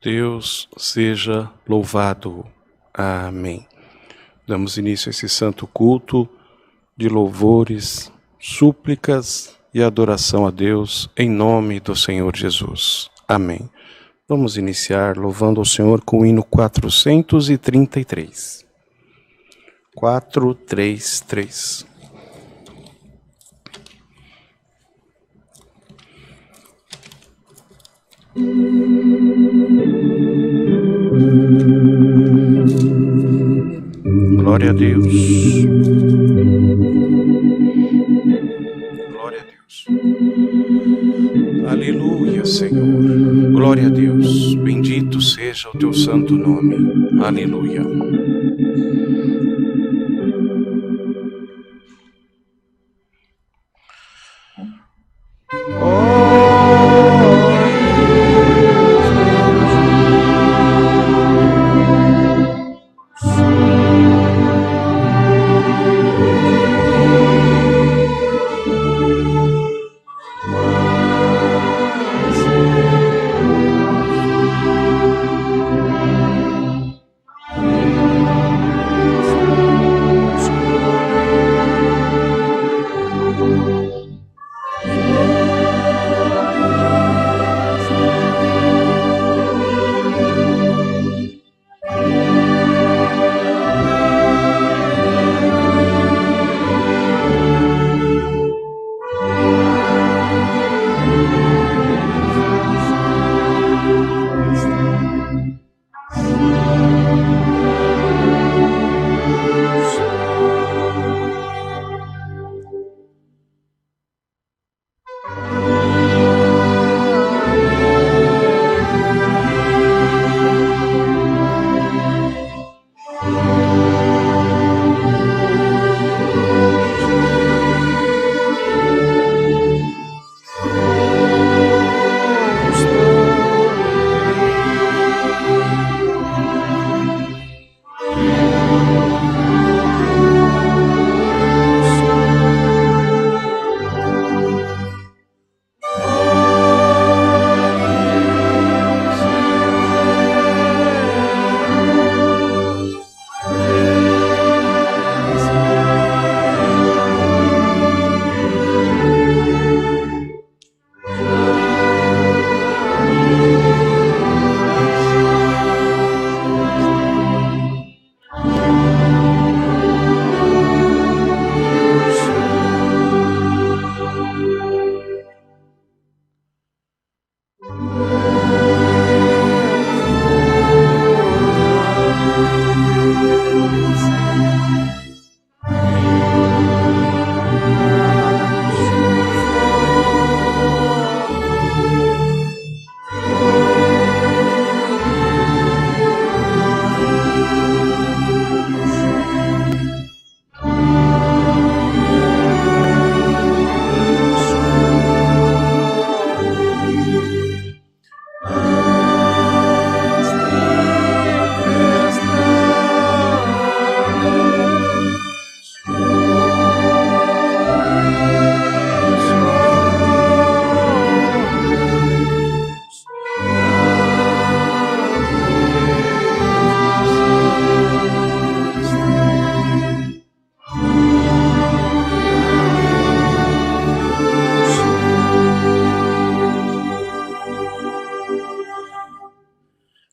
Deus seja louvado. Amém. Damos início a esse santo culto de louvores, súplicas e adoração a Deus em nome do Senhor Jesus. Amém. Vamos iniciar louvando ao Senhor com o hino 433. 433. Glória a Deus. Glória a Deus. Aleluia, Senhor. Glória a Deus. Bendito seja o teu santo nome. Aleluia.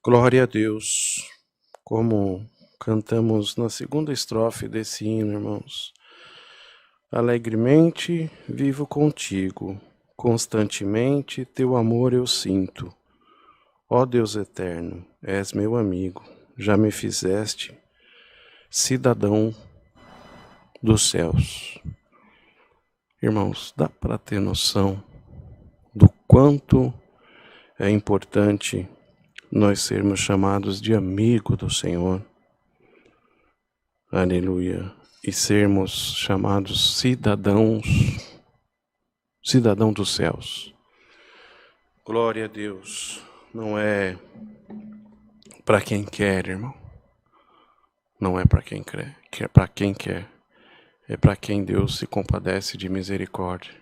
Glória a Deus, como cantamos na segunda estrofe desse hino, irmãos. Alegremente vivo contigo, constantemente teu amor eu sinto. Ó Deus eterno, és meu amigo, já me fizeste cidadão dos céus. Irmãos, dá para ter noção do quanto é importante nós sermos chamados de amigo do Senhor, aleluia, e sermos chamados cidadão dos céus. Glória a Deus, não é para quem quer, irmão, não é para quem quer, é para quem Deus se compadece de misericórdia.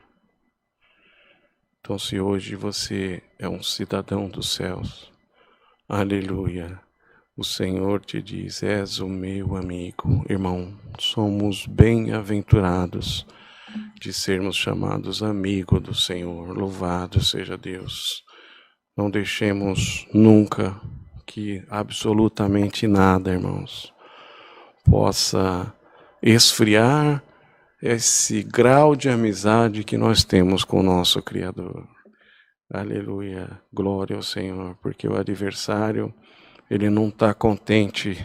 Então, se hoje você é um cidadão dos céus, Aleluia. O Senhor te diz: és o meu amigo. Irmão, somos bem-aventurados de sermos chamados amigo do Senhor. Louvado seja Deus. Não deixemos nunca que absolutamente nada, irmãos, possa esfriar esse grau de amizade que nós temos com o nosso Criador. Aleluia, glória ao Senhor, porque o adversário, ele não está contente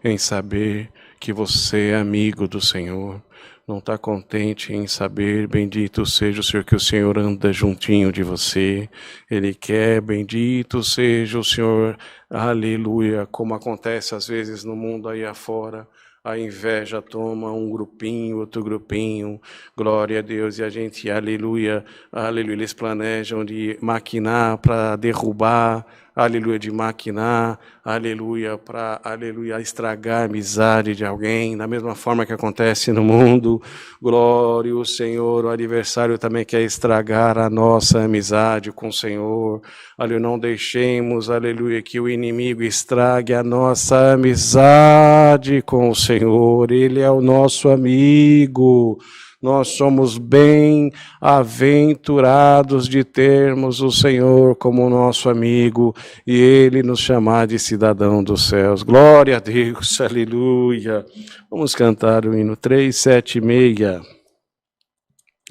em saber que você é amigo do Senhor, não está contente em saber, bendito seja o Senhor, que o Senhor anda juntinho de você. Ele quer, bendito seja o Senhor, aleluia, como acontece às vezes no mundo aí afora. A inveja toma um grupinho, outro grupinho, glória a Deus, e a gente, aleluia, aleluia, eles planejam de maquinar para derrubar, aleluia, de maquinar, aleluia, para, aleluia, estragar a amizade de alguém, da mesma forma que acontece no mundo, glória ao Senhor. O adversário também quer estragar a nossa amizade com o Senhor, aleluia, não deixemos, aleluia, que o inimigo estrague a nossa amizade com o Senhor. Ele é o nosso amigo. Nós somos bem-aventurados de termos o Senhor como nosso amigo e Ele nos chamar de cidadão dos céus. Glória a Deus, aleluia. Vamos cantar o hino 376.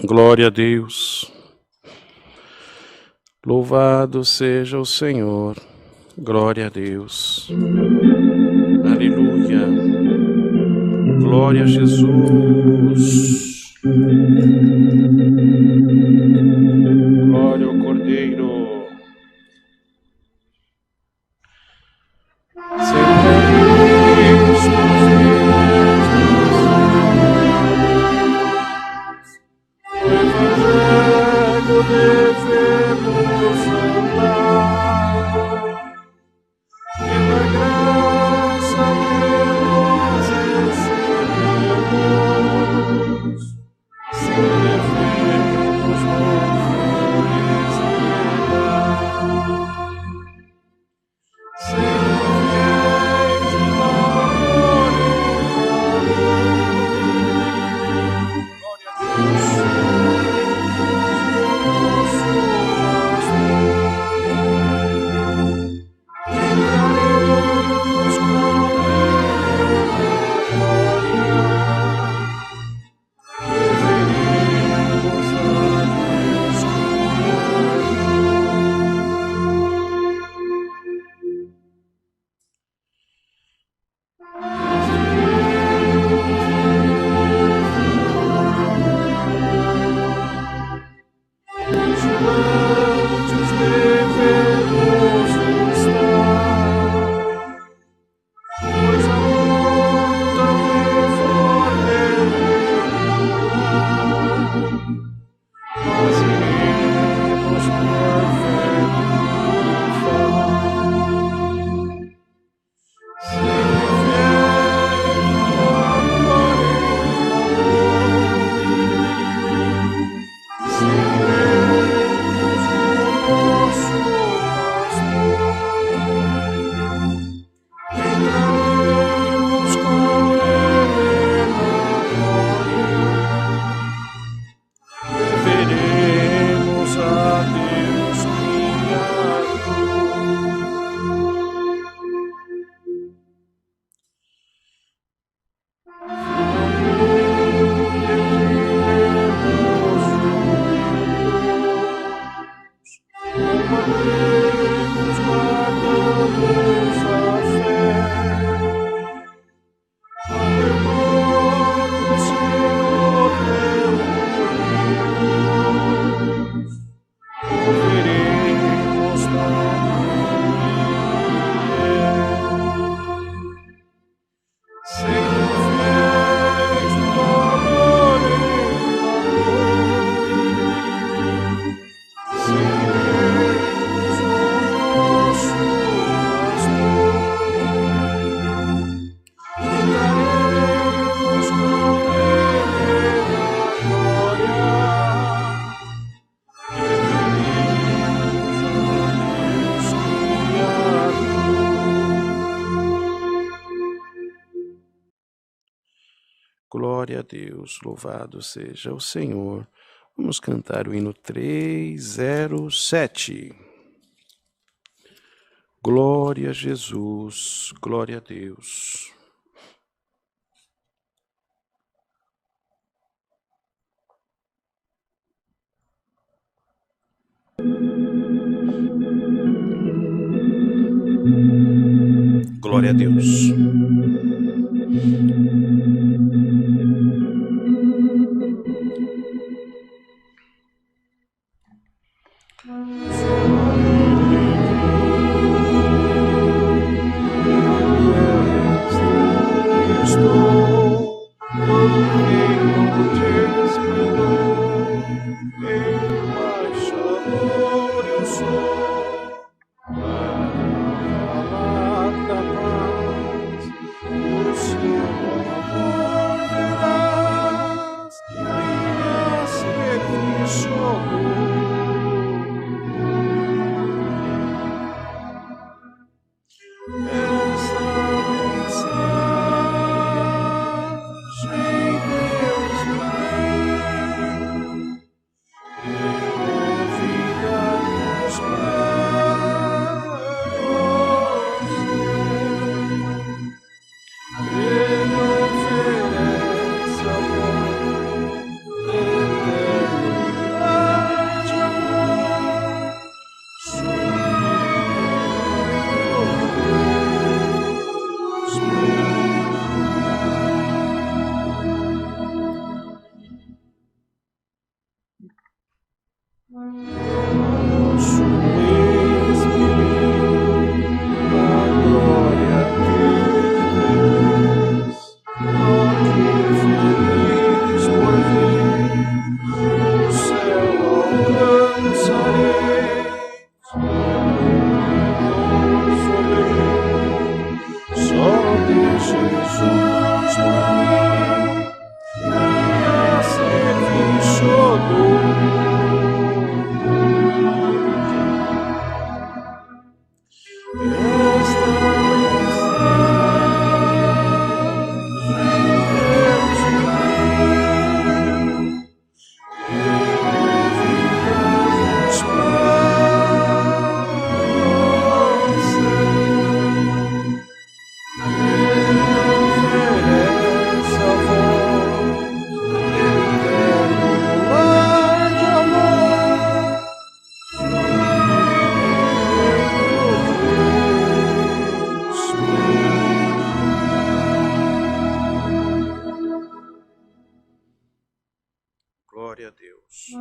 Glória a Deus. Louvado seja o Senhor. Glória a Deus. Aleluia. Glória a Jesus. Glória ao Cordeiro. Seremos o Evangelho devemos andar, e da graça que nós recebemos Glória a Deus, louvado seja o Senhor. Vamos cantar o hino 307. Glória a Jesus, glória a Deus. Glória a Deus. Glória a Deus.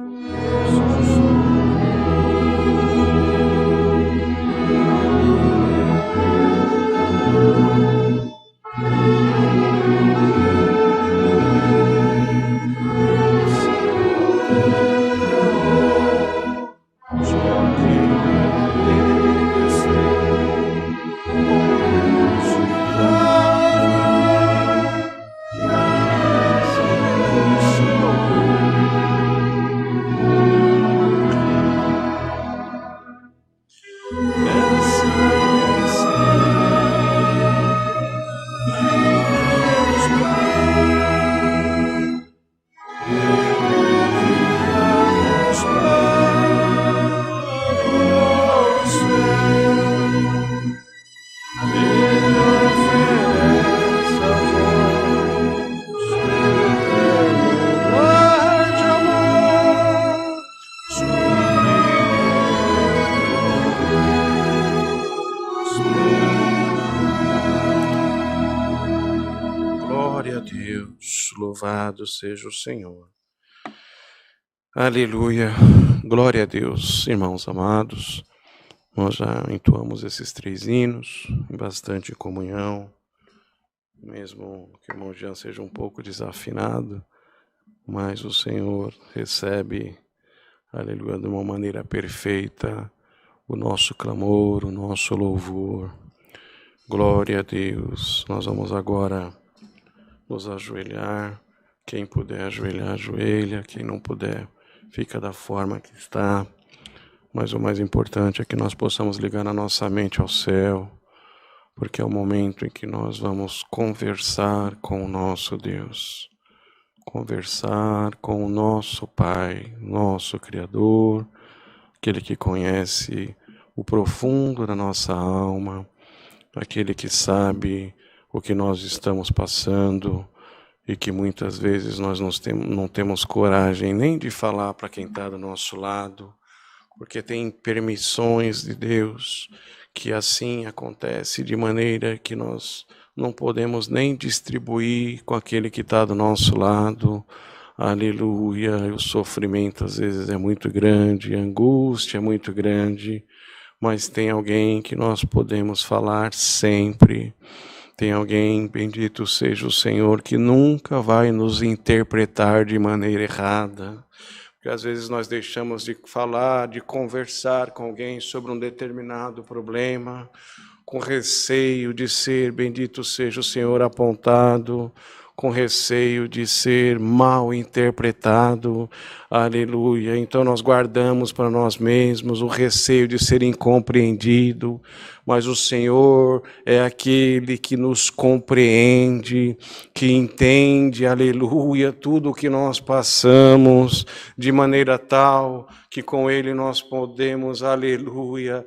Glória a Deus, louvado seja o Senhor. Aleluia, glória a Deus. Irmãos amados, nós já entoamos esses 3 hinos em bastante comunhão, mesmo que o irmão Jean seja um pouco desafinado, mas o Senhor recebe, aleluia, de uma maneira perfeita o nosso clamor, o nosso louvor. Glória a Deus. Nós vamos agora nos ajoelhar. Quem puder ajoelhar, ajoelha. Quem não puder, fica da forma que está. Mas o mais importante é que nós possamos ligar a nossa mente ao céu, porque é o momento em que nós vamos conversar com o nosso Deus. conversar com o nosso Pai, nosso Criador, aquele que conhece o profundo da nossa alma, aquele que sabe o que nós estamos passando e que muitas vezes nós não temos coragem nem de falar para quem está do nosso lado, porque tem permissões de Deus que assim acontece de maneira que nós não podemos nem distribuir com aquele que está do nosso lado. Aleluia, o sofrimento às vezes é muito grande, a angústia é muito grande, mas tem alguém que nós podemos falar sempre. Tem alguém, bendito seja o Senhor, que nunca vai nos interpretar de maneira errada. Porque às vezes nós deixamos de falar, de conversar com alguém sobre um determinado problema, com receio de ser, bendito seja o Senhor, apontado, com receio de ser mal interpretado, aleluia. Então nós guardamos para nós mesmos o receio de ser incompreendido, mas o Senhor é aquele que nos compreende, que entende, aleluia, tudo o que nós passamos, de maneira tal que com Ele nós podemos, aleluia,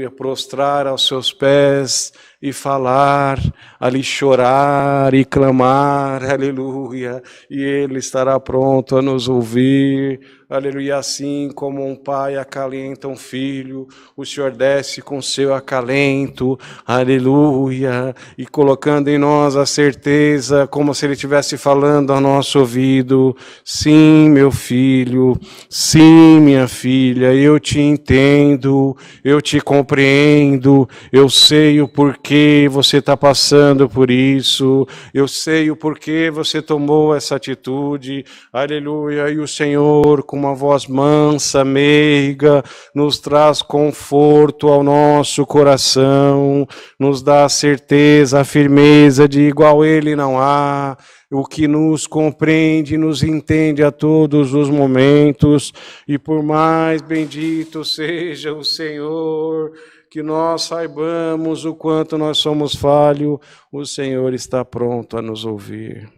prostrar aos seus pés e falar, ali chorar e clamar, aleluia, e Ele estará pronto a nos ouvir, aleluia. Assim como um pai acalenta um filho, o Senhor desce com seu acalento, aleluia, e colocando em nós a certeza, como se Ele estivesse falando ao nosso ouvido: sim, meu filho, sim, minha filha, eu te entendo, eu te compreendo, eu sei o porquê você está passando por isso, eu sei o porquê você tomou essa atitude, aleluia. E o Senhor, com uma voz mansa, meiga, nos traz conforto ao nosso coração, nos dá a certeza, a firmeza de igual Ele não há, o que nos compreende, nos entende a todos os momentos, e por mais bendito seja o Senhor, que nós saibamos o quanto nós somos falhos, o Senhor está pronto a nos ouvir.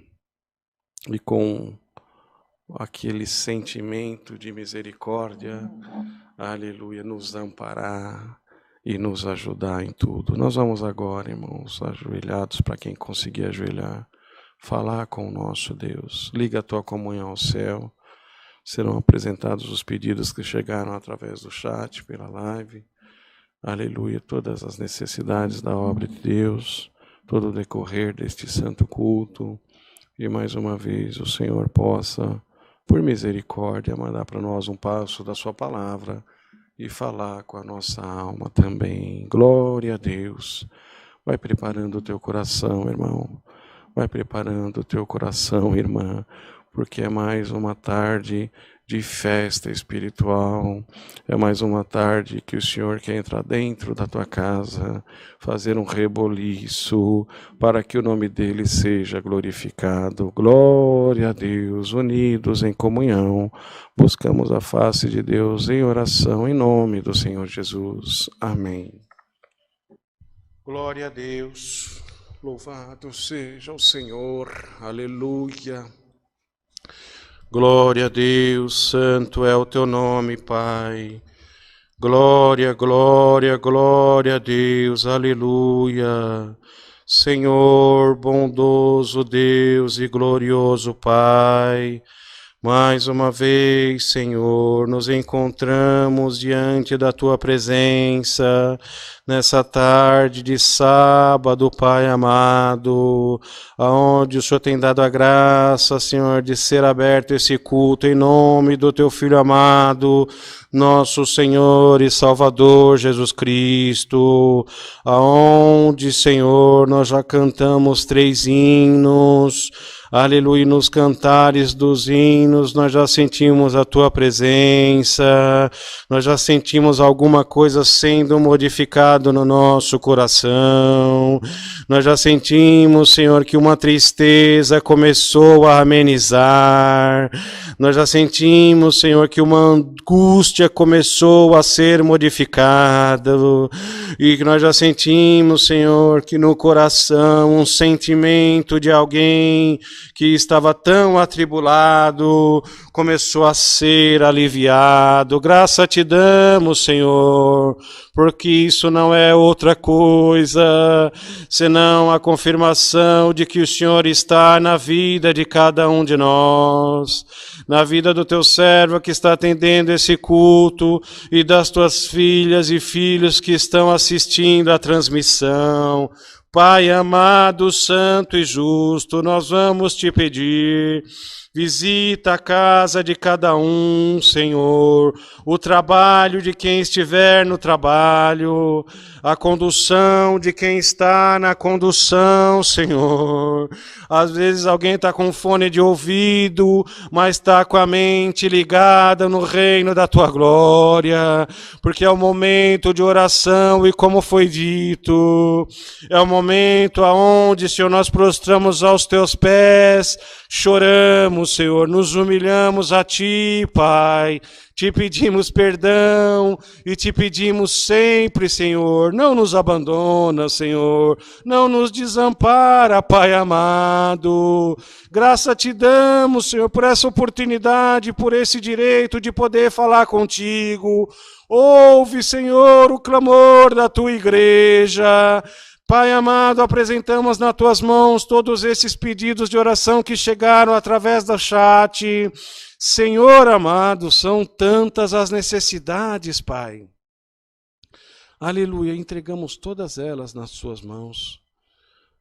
E com aquele sentimento de misericórdia, aleluia, nos amparar e nos ajudar em tudo. Nós vamos agora, irmãos, ajoelhados, para quem conseguir ajoelhar, falar com o nosso Deus. Liga a tua comunhão ao céu. Serão apresentados os pedidos que chegaram através do chat, pela live. Aleluia, todas as necessidades da obra de Deus, todo o decorrer deste santo culto. E mais uma vez o Senhor possa, por misericórdia, mandar para nós um passo da sua palavra e falar com a nossa alma também. Glória a Deus. Vai preparando o teu coração, irmão. Vai preparando o teu coração, irmã, porque é mais uma tarde de festa espiritual, é mais uma tarde que o Senhor quer entrar dentro da tua casa, fazer um reboliço, para que o nome dEle seja glorificado. Glória a Deus, unidos em comunhão, buscamos a face de Deus em oração, em nome do Senhor Jesus. Amém. Glória a Deus, louvado seja o Senhor, aleluia. Glória a Deus, santo é o teu nome, Pai. Glória, glória, glória a Deus, aleluia. Senhor, bondoso Deus e glorioso Pai, mais uma vez, Senhor, nos encontramos diante da Tua presença, nessa tarde de sábado, Pai amado, aonde o Senhor tem dado a graça, Senhor, de ser aberto esse culto em nome do Teu Filho amado, nosso Senhor e Salvador Jesus Cristo, aonde, Senhor, nós já cantamos 3 hinos, aleluia, nos cantares dos hinos, nós já sentimos a Tua presença, nós já sentimos alguma coisa sendo modificada no nosso coração, nós já sentimos, Senhor, que uma tristeza começou a amenizar, Nós já sentimos, Senhor, que uma angústia começou a ser modificada. E que nós já sentimos, Senhor, que no coração um sentimento de alguém que estava tão atribulado começou a ser aliviado. Graça te damos, Senhor, porque isso não é outra coisa senão a confirmação de que o Senhor está na vida de cada um de nós, na vida do teu servo que está atendendo esse culto e das tuas filhas e filhos que estão assistindo a transmissão. Pai amado, santo e justo, nós vamos te pedir, visita a casa de cada um, Senhor, o trabalho de quem estiver no trabalho, a condução de quem está na condução, Senhor. Às vezes alguém está com fone de ouvido, mas está com a mente ligada no reino da tua glória, porque é o momento de oração e, como foi dito, é o momento aonde, Senhor, nós prostramos aos teus pés, choramos, Senhor, nos humilhamos a ti, Pai. Te pedimos perdão e te pedimos sempre, Senhor, não nos abandona, Senhor, não nos desampara, Pai amado. Graça te damos, Senhor, por essa oportunidade, por esse direito de poder falar contigo. Ouve, Senhor, o clamor da tua igreja. Pai amado, apresentamos nas tuas mãos todos esses pedidos de oração que chegaram através do chat. Senhor amado, são tantas as necessidades, Pai. Aleluia, entregamos todas elas nas suas mãos.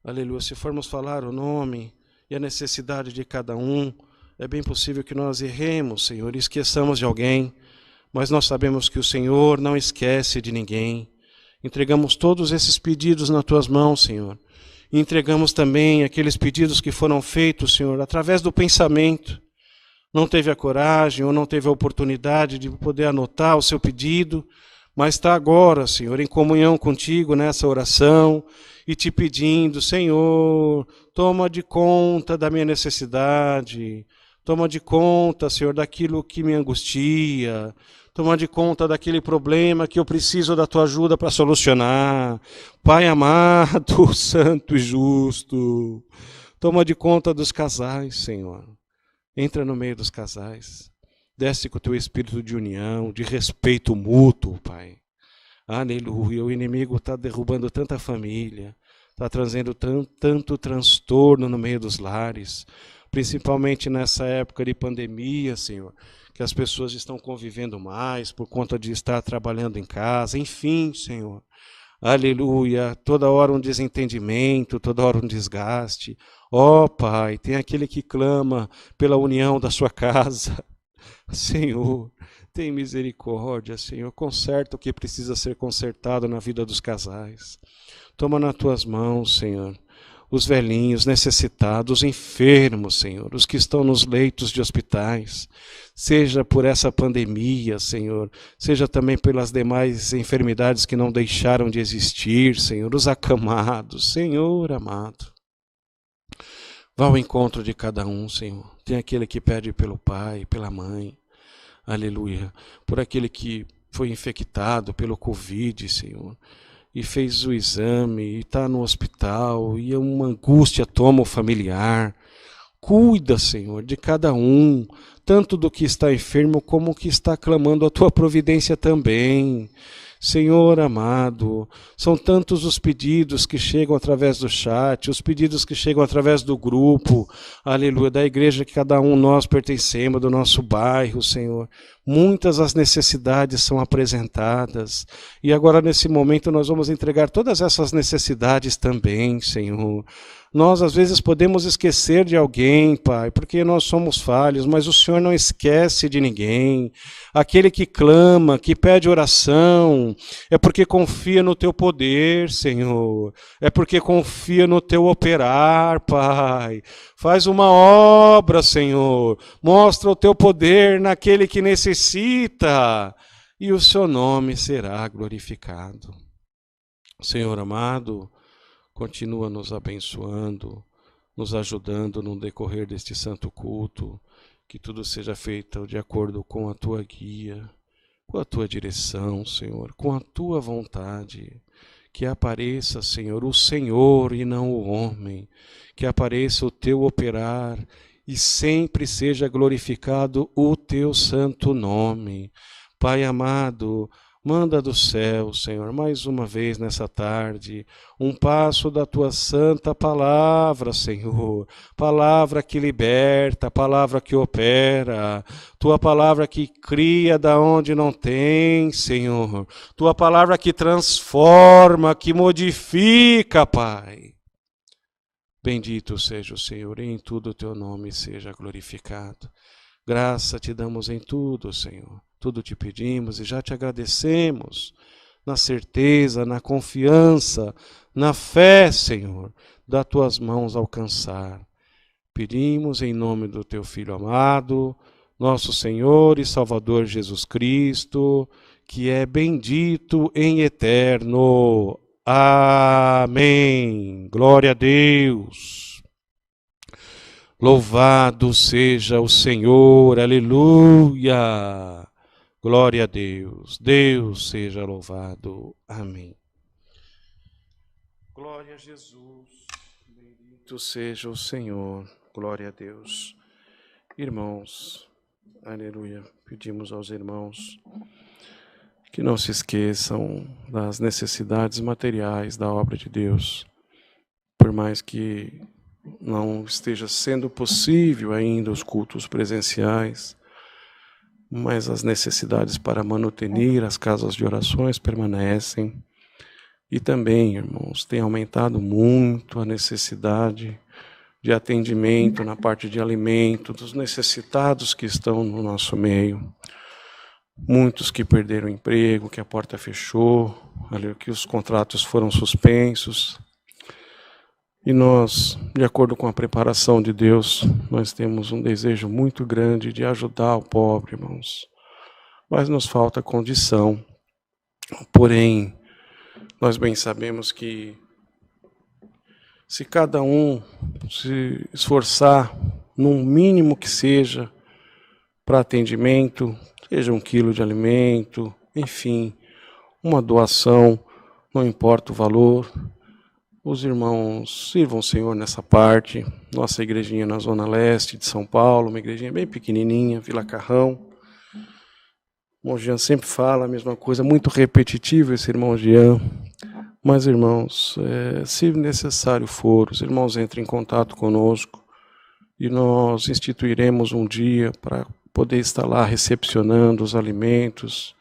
Aleluia, se formos falar o nome e a necessidade de cada um, é bem possível que nós erremos, Senhor, e esqueçamos de alguém, mas nós sabemos que o Senhor não esquece de ninguém. Entregamos todos esses pedidos nas tuas mãos, Senhor. E entregamos também aqueles pedidos que foram feitos, Senhor, através do pensamento. Não teve a coragem ou não teve a oportunidade de poder anotar o seu pedido, mas está agora, Senhor, em comunhão contigo nessa oração e te pedindo, Senhor, toma de conta da minha necessidade, toma de conta, Senhor, daquilo que me angustia, toma de conta daquele problema que eu preciso da tua ajuda para solucionar. Pai amado, santo e justo, toma de conta dos casais, Senhor. Entra no meio dos casais. Desce com o teu espírito de união, de respeito mútuo, Pai. Aleluia. O inimigo está derrubando tanta família, está trazendo tanto transtorno no meio dos lares, principalmente nessa época de pandemia, Senhor, que as pessoas estão convivendo mais por conta de estar trabalhando em casa, enfim, Senhor. Aleluia, toda hora um desentendimento, toda hora um desgaste. Ó Pai, tem aquele que clama pela união da sua casa. Senhor, tem misericórdia, Senhor, conserta o que precisa ser consertado na vida dos casais. Toma nas tuas mãos, Senhor, os velhinhos, necessitados, os enfermos, Senhor, os que estão nos leitos de hospitais, seja por essa pandemia, Senhor, seja também pelas demais enfermidades que não deixaram de existir, Senhor, os acamados, Senhor amado. Vá ao encontro de cada um, Senhor. Tem aquele que pede pelo pai, pela mãe, aleluia, por aquele que foi infectado pelo Covid, Senhor, e fez o exame, e está no hospital, e uma angústia toma o familiar. Cuida, Senhor, de cada um, tanto do que está enfermo como o que está clamando a tua providência também. Senhor amado, são tantos os pedidos que chegam através do chat, os pedidos que chegam através do grupo, aleluia, da igreja que cada um nós pertencemos, do nosso bairro, Senhor. Muitas as necessidades são apresentadas e agora nesse momento nós vamos entregar todas essas necessidades também, Senhor. Nós às vezes podemos esquecer de alguém, Pai, porque nós somos falhos, mas o Senhor não esquece de ninguém. Aquele que clama, que pede oração, é porque confia no teu poder, Senhor. É porque confia no teu operar, Pai. Faz uma obra, Senhor. Mostra o teu poder naquele que necessita e o seu nome será glorificado. Senhor amado, continua nos abençoando, nos ajudando no decorrer deste santo culto, que tudo seja feito de acordo com a tua guia, com a tua direção, Senhor, com a tua vontade. Que apareça, Senhor, o Senhor e não o homem, que apareça o teu operar e sempre seja glorificado o teu santo nome. Pai amado, manda do céu, Senhor, mais uma vez nessa tarde, um passo da tua santa palavra, Senhor. Palavra que liberta, palavra que opera, tua palavra que cria da onde não tem, Senhor. Tua palavra que transforma, que modifica, Pai. Bendito seja o Senhor, e em tudo o teu nome seja glorificado. Graça te damos em tudo, Senhor. Tudo te pedimos e já te agradecemos, na certeza, na confiança, na fé, Senhor, das tuas mãos alcançar. Pedimos em nome do teu Filho amado, nosso Senhor e Salvador Jesus Cristo, que é bendito em eterno. Amém. Glória a Deus. Louvado seja o Senhor, aleluia. Glória a Deus, Deus seja louvado, amém. Glória a Jesus, bendito seja o Senhor, glória a Deus. Irmãos, aleluia, pedimos aos irmãos que não se esqueçam das necessidades materiais da obra de Deus, por mais que não esteja sendo possível ainda os cultos presenciais, mas as necessidades para manutenir as casas de orações permanecem. E também, irmãos, tem aumentado muito a necessidade de atendimento na parte de alimento dos necessitados que estão no nosso meio. Muitos que perderam o emprego, que a porta fechou, que os contratos foram suspensos. E nós, de acordo com a preparação de Deus, nós temos um desejo muito grande de ajudar o pobre, irmãos. Mas nos falta condição. Porém, nós bem sabemos que se cada um se esforçar, no mínimo que seja, para atendimento, seja 1 quilo de alimento, enfim, uma doação, não importa o valor, os irmãos sirvam o Senhor nessa parte. Nossa igrejinha na Zona Leste de São Paulo, uma igrejinha bem pequenininha, Vila Carrão. O irmão Jean sempre fala a mesma coisa, muito repetitivo esse irmão Jean. Mas, irmãos, se necessário for, os irmãos entrem em contato conosco e nós instituiremos um dia para poder estar lá recepcionando os alimentos,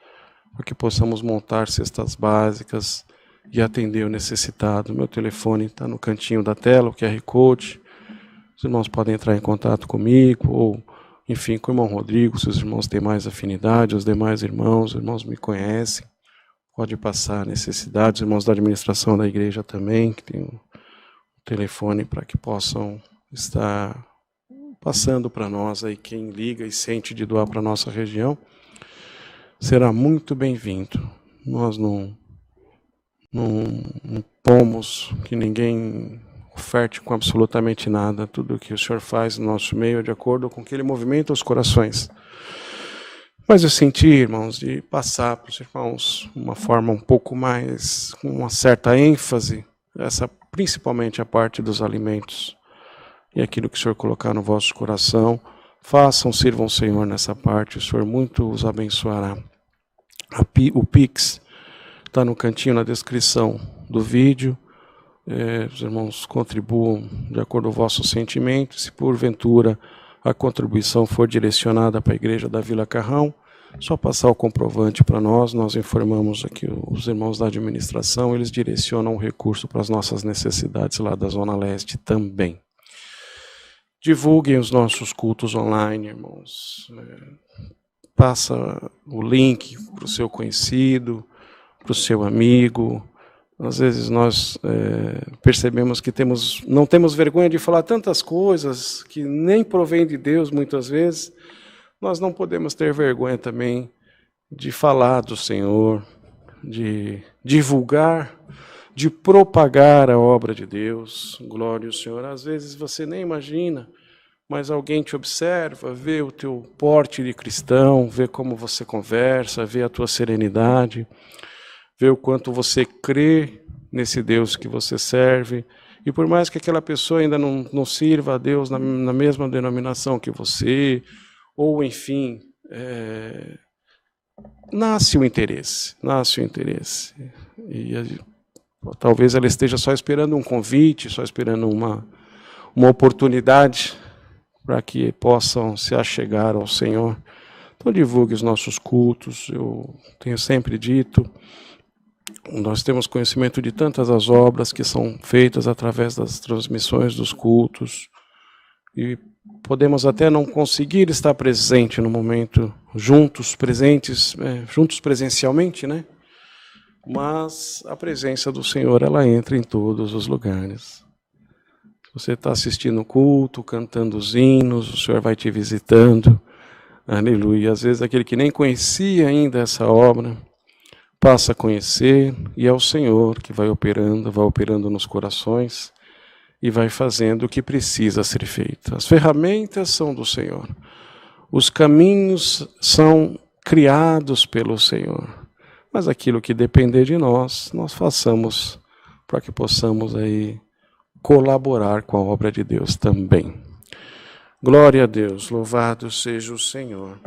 para que possamos montar cestas básicas e atender o necessitado. Meu telefone está no cantinho da tela, o QR Code. Os irmãos podem entrar em contato comigo, ou, enfim, com o irmão Rodrigo, se os irmãos têm mais afinidade, os demais irmãos, os irmãos me conhecem. Pode passar necessidades, os irmãos da administração da igreja também, que tem um telefone para que possam estar passando para nós aí, quem liga e sente de doar para a nossa região, será muito bem-vindo. Nós não pomos que ninguém oferte com absolutamente nada. Tudo que o Senhor faz no nosso meio é de acordo com que Ele movimenta os corações. Mas eu senti, irmãos, de passar para os irmãos uma forma um pouco mais, com uma certa ênfase, principalmente a parte dos alimentos. E aquilo que o Senhor colocar no vosso coração, façam, sirvam o Senhor nessa parte, o Senhor muito os abençoará. O Pix está no cantinho na descrição do vídeo. Os irmãos contribuam de acordo com o vosso sentimento. Se porventura a contribuição for direcionada para a igreja da Vila Carrão, só passar o comprovante para nós informamos aqui os irmãos da administração, eles direcionam o recurso para as nossas necessidades lá da Zona Leste também. Divulguem os nossos cultos online, irmãos. Passa o link para o seu conhecido, para o seu amigo. Às vezes nós percebemos que não temos vergonha de falar tantas coisas que nem provém de Deus muitas vezes. Nós não podemos ter vergonha também de falar do Senhor, de divulgar, de propagar a obra de Deus. Glória ao Senhor. Às vezes você nem imagina mas alguém te observa, vê o teu porte de cristão, vê como você conversa, vê a tua serenidade, vê o quanto você crê nesse Deus que você serve, e por mais que aquela pessoa ainda não sirva a Deus na mesma denominação que você, ou enfim, nasce o interesse. E talvez ela esteja só esperando um convite, só esperando uma oportunidade para que possam se achegar ao Senhor. Então divulgue os nossos cultos, eu tenho sempre dito, nós temos conhecimento de tantas as obras que são feitas através das transmissões dos cultos, e podemos até não conseguir estar presente no momento, juntos presencialmente, né? Mas a presença do Senhor, ela entra em todos os lugares. Você está assistindo o culto, cantando os hinos, o Senhor vai te visitando. Aleluia. Às vezes aquele que nem conhecia ainda essa obra, passa a conhecer, e é o Senhor que vai operando nos corações e vai fazendo o que precisa ser feito. As ferramentas são do Senhor. Os caminhos são criados pelo Senhor. Mas aquilo que depender de nós façamos para que possamos aí colaborar com a obra de Deus também. Glória a Deus, louvado seja o Senhor.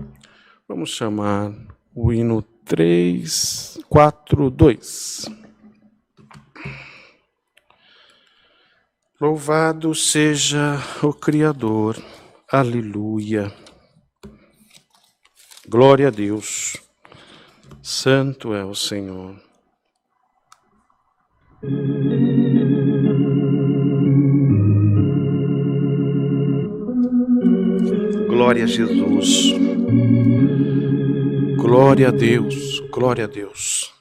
Vamos chamar o hino 342. Louvado seja o Criador, aleluia. Glória a Deus, santo é o Senhor. Glória a Jesus. Glória a Deus, glória a Deus.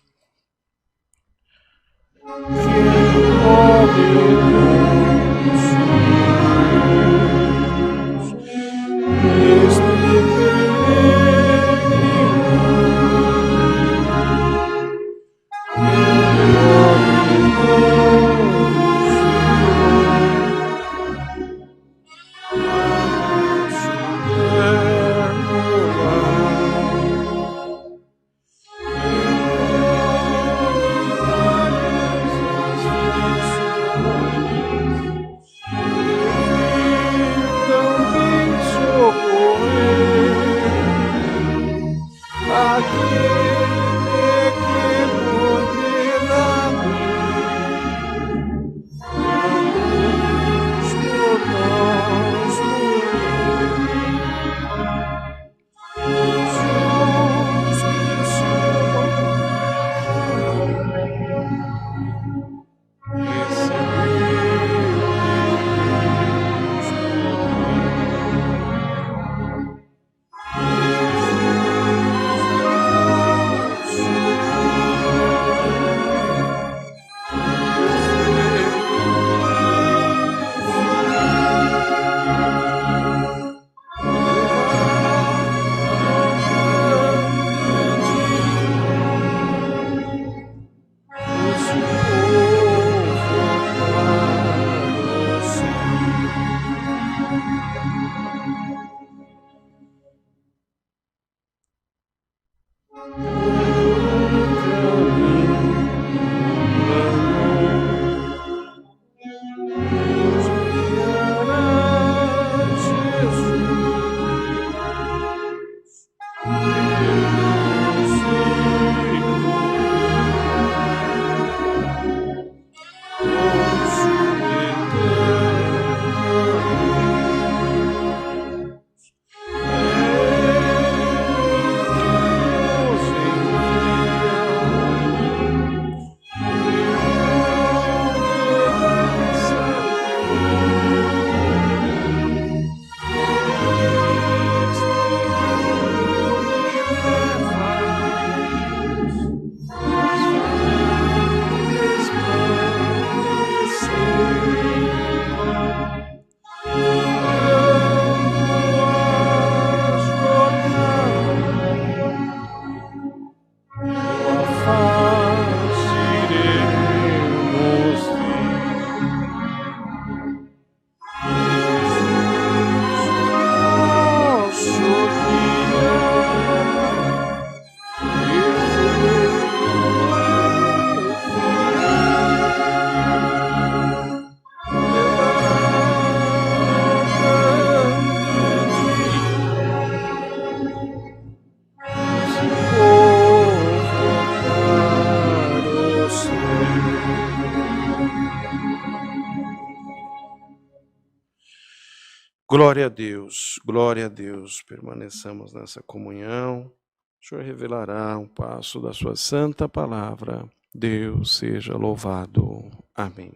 glória a Deus. Permaneçamos nessa comunhão. O Senhor revelará um passo da sua santa palavra. Deus seja louvado. Amém.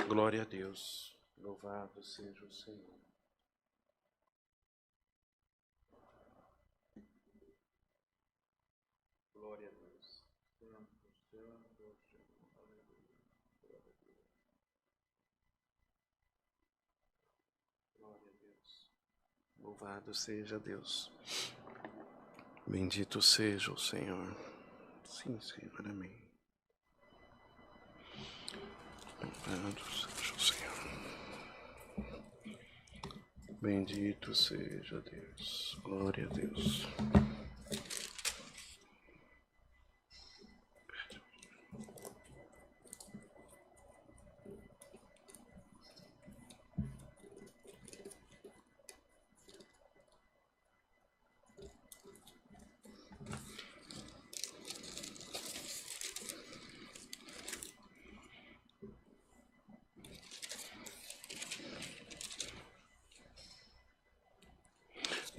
Glória a Deus. Louvado seja o Senhor. Glória a Deus. Glória a Deus. Louvado seja Deus. Bendito seja o Senhor. Sim, Senhor, amém. Louvado seja o Senhor. Bendito seja Deus. Glória a Deus.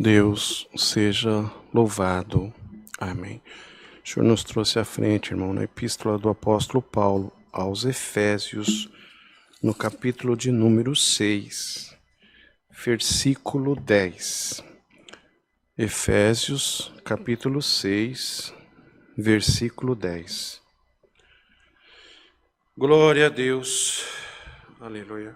Deus seja louvado. Amém. O Senhor nos trouxe à frente, irmão, na epístola do apóstolo Paulo aos Efésios, no capítulo de número 6, versículo 10. Efésios, capítulo 6, versículo 10. Glória a Deus. Aleluia.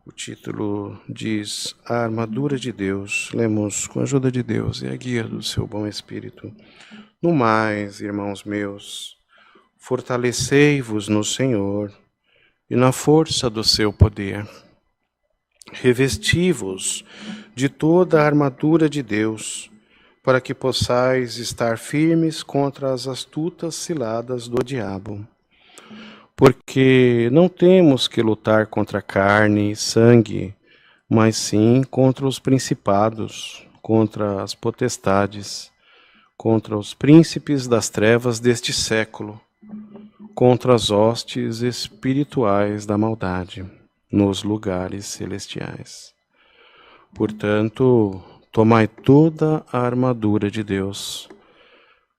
O título diz: A armadura de Deus. Lemos com a ajuda de Deus e a guia do seu bom Espírito. No mais, irmãos meus, fortalecei-vos no Senhor e na força do seu poder. Revesti-vos de toda a armadura de Deus, para que possais estar firmes contra as astutas ciladas do diabo. Porque não temos que lutar contra carne e sangue, mas sim contra os principados, contra as potestades, contra os príncipes das trevas deste século, contra as hostes espirituais da maldade nos lugares celestiais. Portanto, tomai toda a armadura de Deus,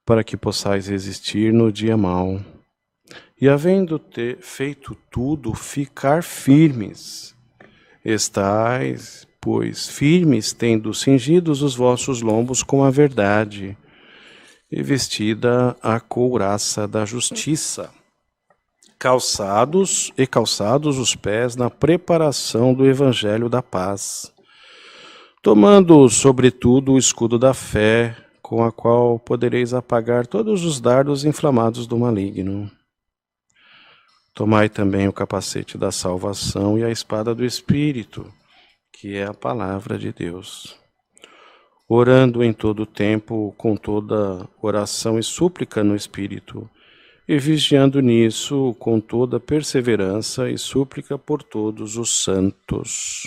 para que possais resistir no dia mau, e havendo feito tudo, ficar firmes. Estais, pois, firmes, tendo cingidos os vossos lombos com a verdade, e vestida a couraça da justiça, calçados os pés na preparação do evangelho da paz, tomando sobretudo o escudo da fé, com a qual podereis apagar todos os dardos inflamados do maligno. Tomai também o capacete da salvação e a espada do Espírito, que é a palavra de Deus. Orando em todo o tempo, com toda oração e súplica no Espírito, e vigiando nisso com toda perseverança e súplica por todos os santos.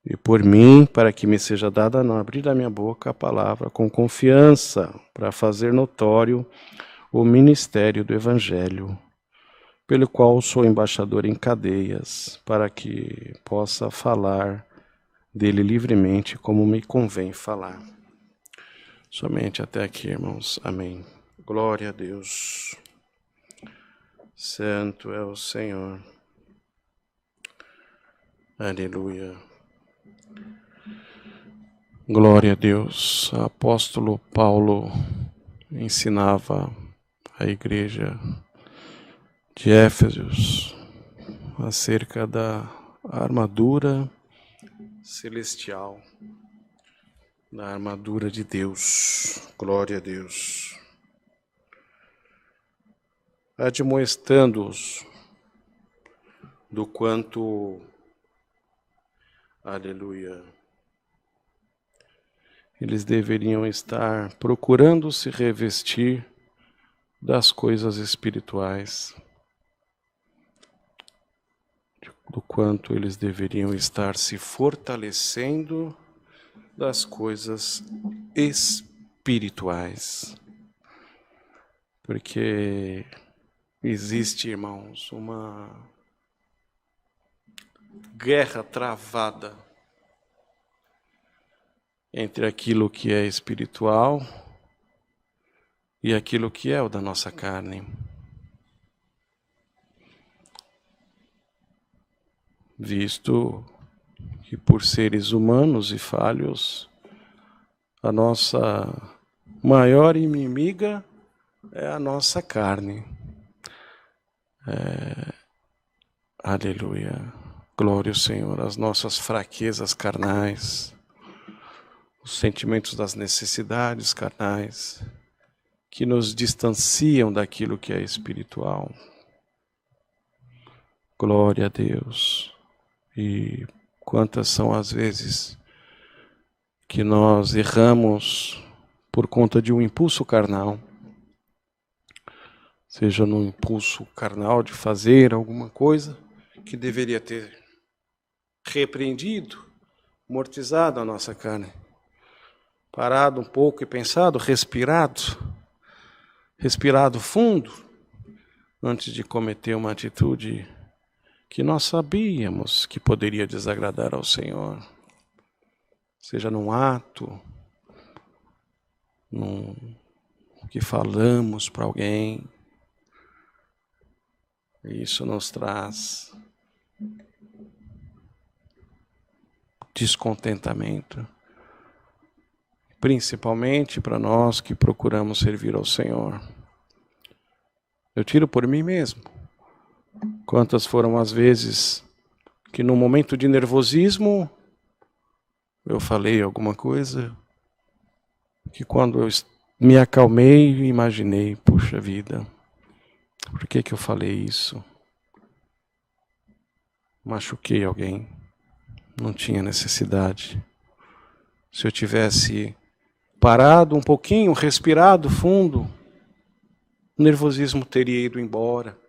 E por mim, para que me seja dada no abrir da minha boca a palavra com confiança, para fazer notório o ministério do Evangelho, pelo qual sou embaixador em cadeias, para que possa falar dele livremente como me convém falar. Somente até aqui, irmãos. Amém. Glória a Deus. Santo é o Senhor. Aleluia. Glória a Deus. O apóstolo Paulo ensinava a igreja de Éfesos acerca da armadura celestial, da armadura de Deus. Glória a Deus. Admoestando-os do quanto, aleluia, eles deveriam estar procurando se revestir das coisas espirituais, do quanto eles deveriam estar se fortalecendo das coisas espirituais. Porque Existe, irmãos, uma guerra travada entre aquilo que é espiritual e aquilo que é o da nossa carne. Visto que por seres humanos e falhos, a nossa maior inimiga é a nossa carne. Aleluia. Glória ao Senhor. As nossas fraquezas carnais, os sentimentos das necessidades carnais, que nos distanciam daquilo que é espiritual. Glória a Deus. E quantas são as vezes que nós erramos por conta de um impulso carnal, seja no impulso carnal de fazer alguma coisa que deveria ter repreendido, amortizado a nossa carne, parado um pouco e pensado, respirado fundo, antes de cometer uma atitude que nós sabíamos que poderia desagradar ao Senhor, seja num ato, num que falamos para alguém. Isso nos traz descontentamento, principalmente para nós que procuramos servir ao Senhor. Eu tiro por mim mesmo. Quantas foram as vezes que no momento de nervosismo eu falei alguma coisa que quando eu me acalmei e imaginei, puxa vida, por que eu falei isso? Machuquei alguém, não tinha necessidade. Se eu tivesse parado um pouquinho, respirado fundo, o nervosismo teria ido embora.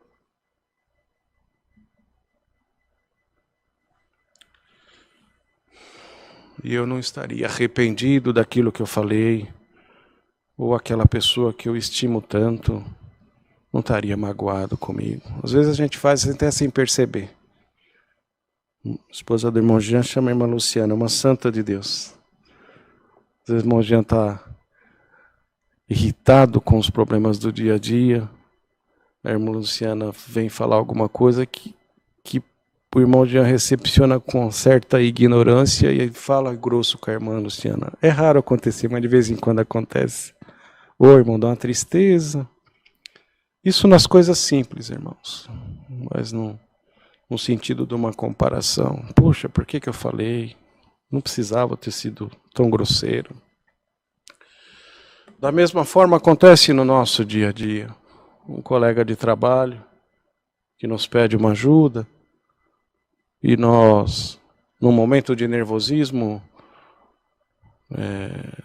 E eu não estaria arrependido daquilo que eu falei, ou aquela pessoa que eu estimo tanto não estaria magoado comigo. Às vezes a gente faz até sem perceber. A esposa do irmão Jean chama a irmã Luciana, uma santa de Deus. Às vezes o irmão Jean está irritado com os problemas do dia a dia. A irmã Luciana vem falar alguma coisa que o irmão Jean recepciona com certa ignorância e fala grosso com a irmã Luciana. É raro acontecer, mas de vez em quando acontece. Ô, irmão, dá uma tristeza. Isso nas coisas simples, irmãos. Mas no sentido de uma comparação. Puxa, por que eu falei? Não precisava ter sido tão grosseiro. Da mesma forma acontece no nosso dia a dia. Um colega de trabalho que nos pede uma ajuda e nós, num momento de nervosismo,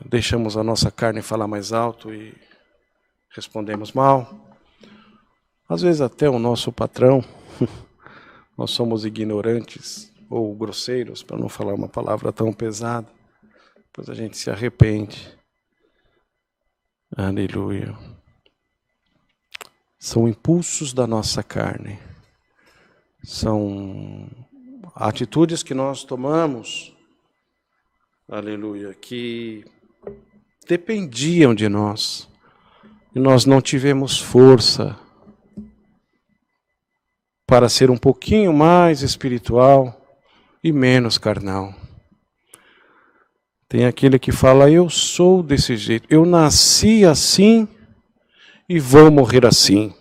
deixamos a nossa carne falar mais alto e respondemos mal. Às vezes até o nosso patrão, nós somos ignorantes ou grosseiros, para não falar uma palavra tão pesada, depois a gente se arrepende. Aleluia. São impulsos da nossa carne. São atitudes que nós tomamos, aleluia, que dependiam de nós. E nós não tivemos força para ser um pouquinho mais espiritual e menos carnal. Tem aquele que fala, eu sou desse jeito, eu nasci assim e vou morrer assim.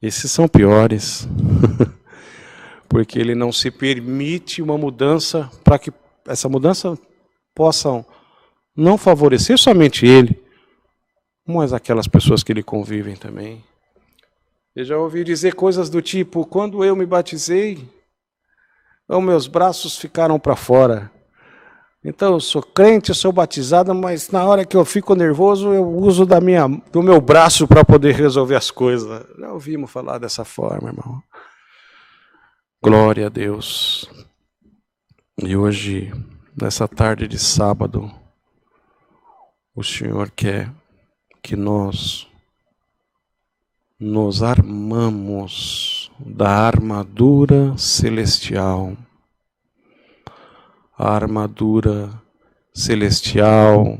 Esses são piores, porque ele não se permite uma mudança para que essa mudança possa não favorecer somente ele, mas aquelas pessoas que ele convivem também. Eu já ouvi dizer coisas do tipo, quando eu me batizei, os meus braços ficaram para fora. Então eu sou crente, eu sou batizado, mas na hora que eu fico nervoso, eu uso do meu braço para poder resolver as coisas. Já ouvimos falar dessa forma, irmão. Glória a Deus. E hoje, nessa tarde de sábado, o Senhor quer que nós nos armamos da armadura celestial. A armadura celestial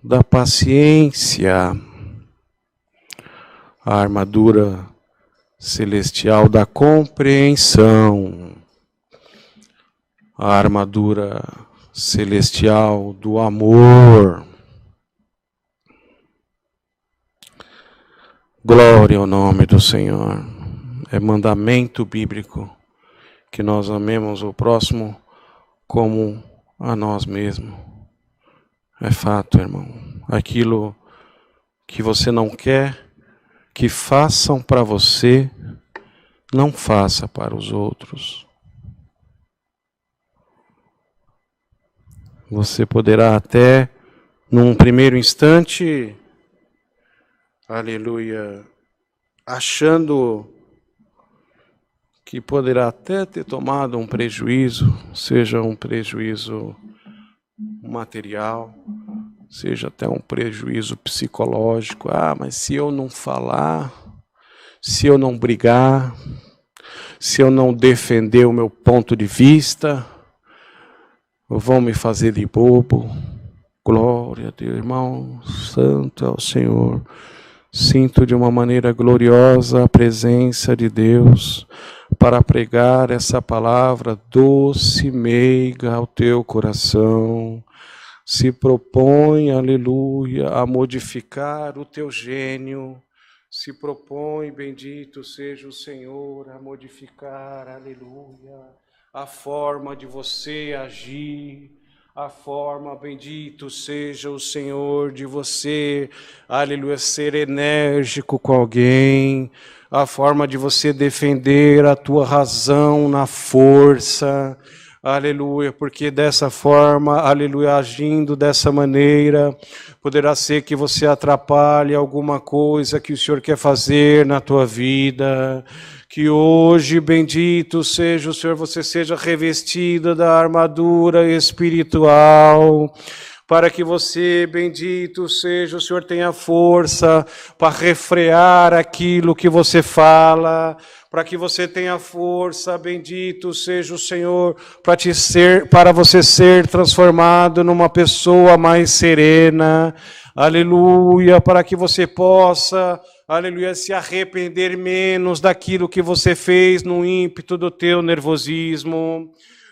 da paciência, a armadura celestial da compreensão, a armadura celestial do amor. Glória ao nome do Senhor. É mandamento bíblico que nós amemos o próximo como a nós mesmos. É fato, irmão. Aquilo que você não quer que façam para você, não faça para os outros. Você poderá até, num primeiro instante, aleluia, achando que poderá até ter tomado um prejuízo, seja um prejuízo material, seja até um prejuízo psicológico. Mas se eu não falar, se eu não brigar, se eu não defender o meu ponto de vista, vão me fazer de bobo. Glória a Deus, irmão, santo é o Senhor. Sinto de uma maneira gloriosa a presença de Deus para pregar essa palavra doce, meiga ao teu coração. Se propõe, aleluia, a modificar o teu gênio. Se propõe, bendito seja o Senhor, a modificar, aleluia, a forma de você agir. A forma, bendito seja o Senhor, de você, aleluia, ser enérgico com alguém, a forma de você defender a tua razão na força, aleluia, porque dessa forma, aleluia, agindo dessa maneira, poderá ser que você atrapalhe alguma coisa que o Senhor quer fazer na tua vida. Que hoje, bendito seja o Senhor, você seja revestida da armadura espiritual, para que você, bendito seja o Senhor, tenha força para refrear aquilo que você fala, para que você tenha força, bendito seja o Senhor, para você ser transformado numa pessoa mais serena, aleluia, para que você possa, aleluia, se arrepender menos daquilo que você fez no ímpeto do teu nervosismo,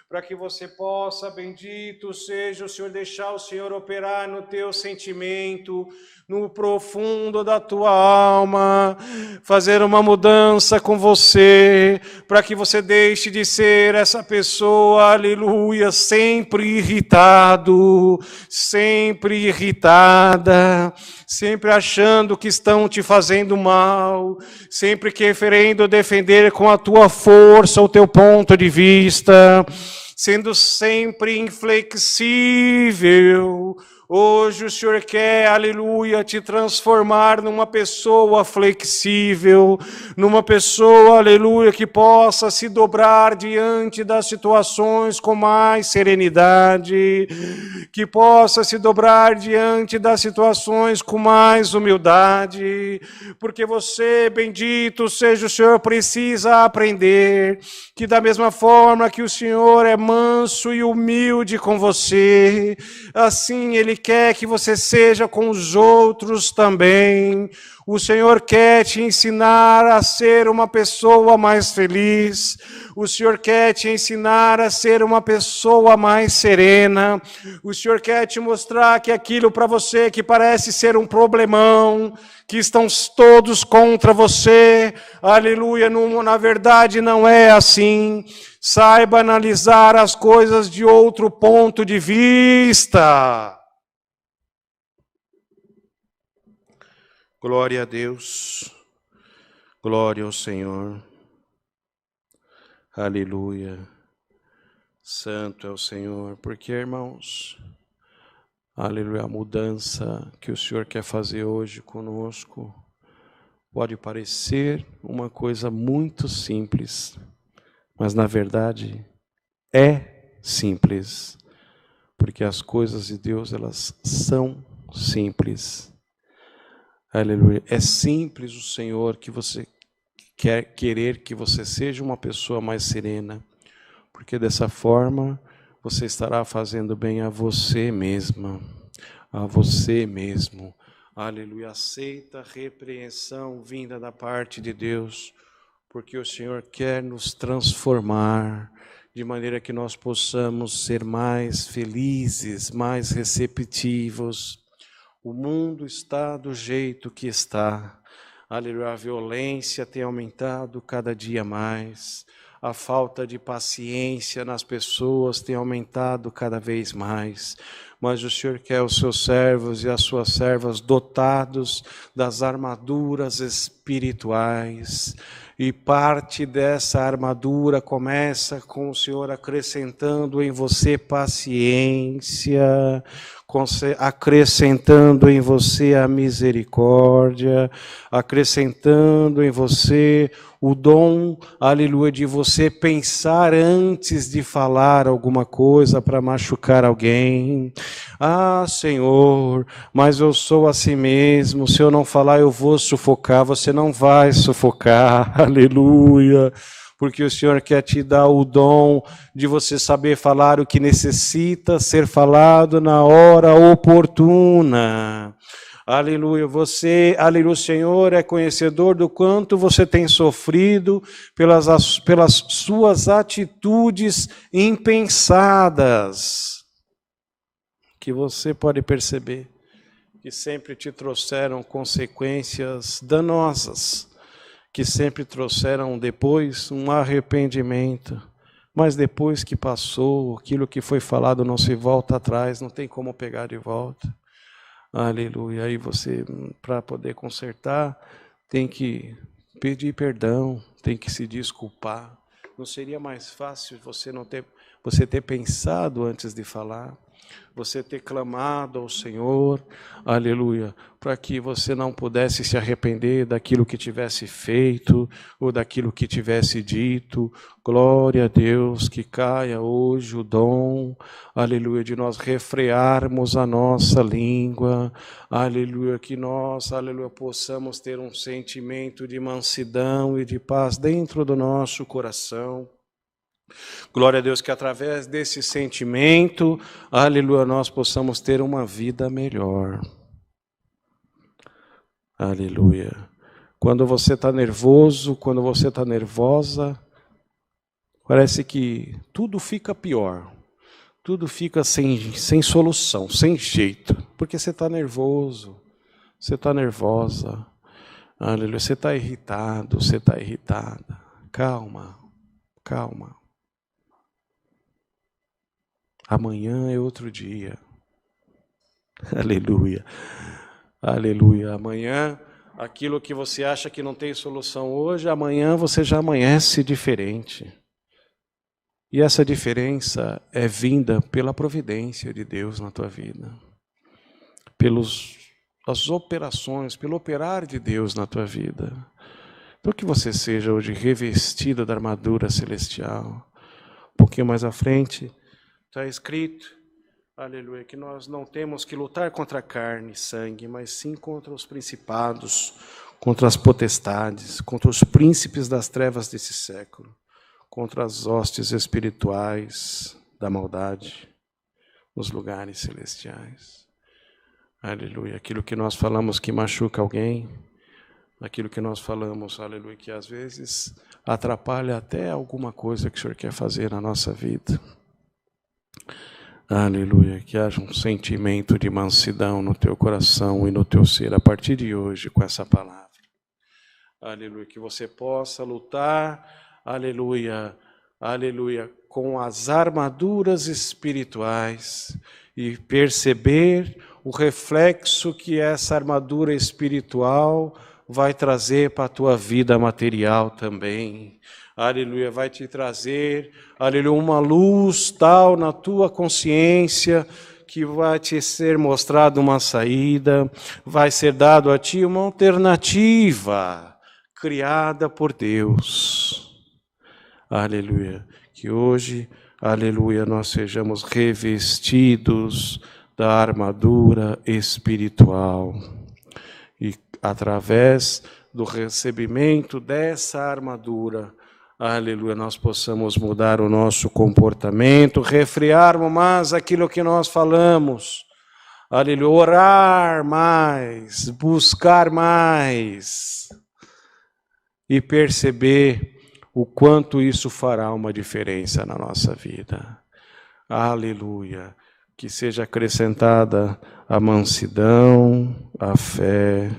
para que você possa, bendito seja o Senhor, deixar o Senhor operar no teu sentimento, no profundo da tua alma, fazer uma mudança com você, para que você deixe de ser essa pessoa, aleluia, sempre irritado, sempre irritada, sempre achando que estão te fazendo mal, sempre querendo defender com a tua força o teu ponto de vista, sendo sempre inflexível. Hoje o Senhor quer, aleluia, te transformar numa pessoa flexível, numa pessoa, aleluia, que possa se dobrar diante das situações com mais serenidade, que possa se dobrar diante das situações com mais humildade, porque você, bendito seja o Senhor, precisa aprender que da mesma forma que o Senhor é manso e humilde com você, assim Ele quer que você seja com os outros também. O Senhor quer te ensinar a ser uma pessoa mais feliz. O Senhor quer te ensinar a ser uma pessoa mais serena. O Senhor quer te mostrar que aquilo para você que parece ser um problemão, que estão todos contra você, aleluia, na verdade não é assim. Saiba analisar as coisas de outro ponto de vista. Glória a Deus, glória ao Senhor, aleluia, santo é o Senhor, porque, irmãos, aleluia, a mudança que o Senhor quer fazer hoje conosco pode parecer uma coisa muito simples, mas na verdade é simples, porque as coisas de Deus, elas são simples. Aleluia. É simples o Senhor querer que você seja uma pessoa mais serena, porque dessa forma você estará fazendo bem a você mesma, a você mesmo. Aleluia. Aceita a repreensão vinda da parte de Deus, porque o Senhor quer nos transformar, de maneira que nós possamos ser mais felizes, mais receptivos. O mundo está do jeito que está. Aleluia, a violência tem aumentado cada dia mais. A falta de paciência nas pessoas tem aumentado cada vez mais. Mas o Senhor quer os seus servos e as suas servas dotados das armaduras espirituais. E parte dessa armadura começa com o Senhor acrescentando em você paciência, acrescentando em você a misericórdia, acrescentando em você o dom, aleluia, de você pensar antes de falar alguma coisa para machucar alguém. Ah, Senhor, mas eu sou assim mesmo, se eu não falar eu vou sufocar, você não vai sufocar, aleluia. Porque o Senhor quer te dar o dom de você saber falar o que necessita ser falado na hora oportuna. Aleluia, aleluia, o Senhor é conhecedor do quanto você tem sofrido pelas suas atitudes impensadas, que você pode perceber que sempre te trouxeram consequências danosas, que sempre trouxeram depois um arrependimento, mas depois que passou, aquilo que foi falado não se volta atrás, não tem como pegar de volta. Aleluia. Aí você, para poder consertar, tem que pedir perdão, tem que se desculpar. Não seria mais fácil você ter pensado antes de falar? Você ter clamado ao Senhor, aleluia, para que você não pudesse se arrepender daquilo que tivesse feito ou daquilo que tivesse dito. Glória a Deus, que caia hoje o dom, aleluia, de nós refrearmos a nossa língua, aleluia, que nós, aleluia, possamos ter um sentimento de mansidão e de paz dentro do nosso coração. Glória a Deus, que através desse sentimento, aleluia, nós possamos ter uma vida melhor. Aleluia. Quando você está nervoso, quando você está nervosa, parece que tudo fica pior. Tudo fica sem solução, sem jeito. Porque você está nervoso, você está nervosa. Aleluia, você está irritado, você está irritada. Calma, calma. Amanhã é outro dia. Aleluia. Aleluia. Amanhã, aquilo que você acha que não tem solução hoje, amanhã você já amanhece diferente. E essa diferença é vinda pela providência de Deus na tua vida. Pelas operações, pelo operar de Deus na tua vida. Então que você seja hoje revestido da armadura celestial. Um pouquinho mais à frente, está escrito, aleluia, que nós não temos que lutar contra a carne e sangue, mas sim contra os principados, contra as potestades, contra os príncipes das trevas desse século, contra as hostes espirituais da maldade nos lugares celestiais. Aleluia, aquilo que nós falamos que machuca alguém, aquilo que nós falamos, aleluia, que às vezes atrapalha até alguma coisa que o Senhor quer fazer na nossa vida. Aleluia, que haja um sentimento de mansidão no teu coração e no teu ser a partir de hoje com essa palavra. Aleluia, que você possa lutar, aleluia, aleluia, com as armaduras espirituais e perceber o reflexo que essa armadura espiritual vai trazer para a tua vida material também. Aleluia, vai te trazer, aleluia, uma luz tal na tua consciência que vai te ser mostrado uma saída, vai ser dado a ti uma alternativa criada por Deus. Aleluia, que hoje, aleluia, nós sejamos revestidos da armadura espiritual e através do recebimento dessa armadura, aleluia, nós possamos mudar o nosso comportamento, refrearmos mais aquilo que nós falamos, aleluia, orar mais, buscar mais e perceber o quanto isso fará uma diferença na nossa vida. Aleluia. Que seja acrescentada a mansidão, a fé,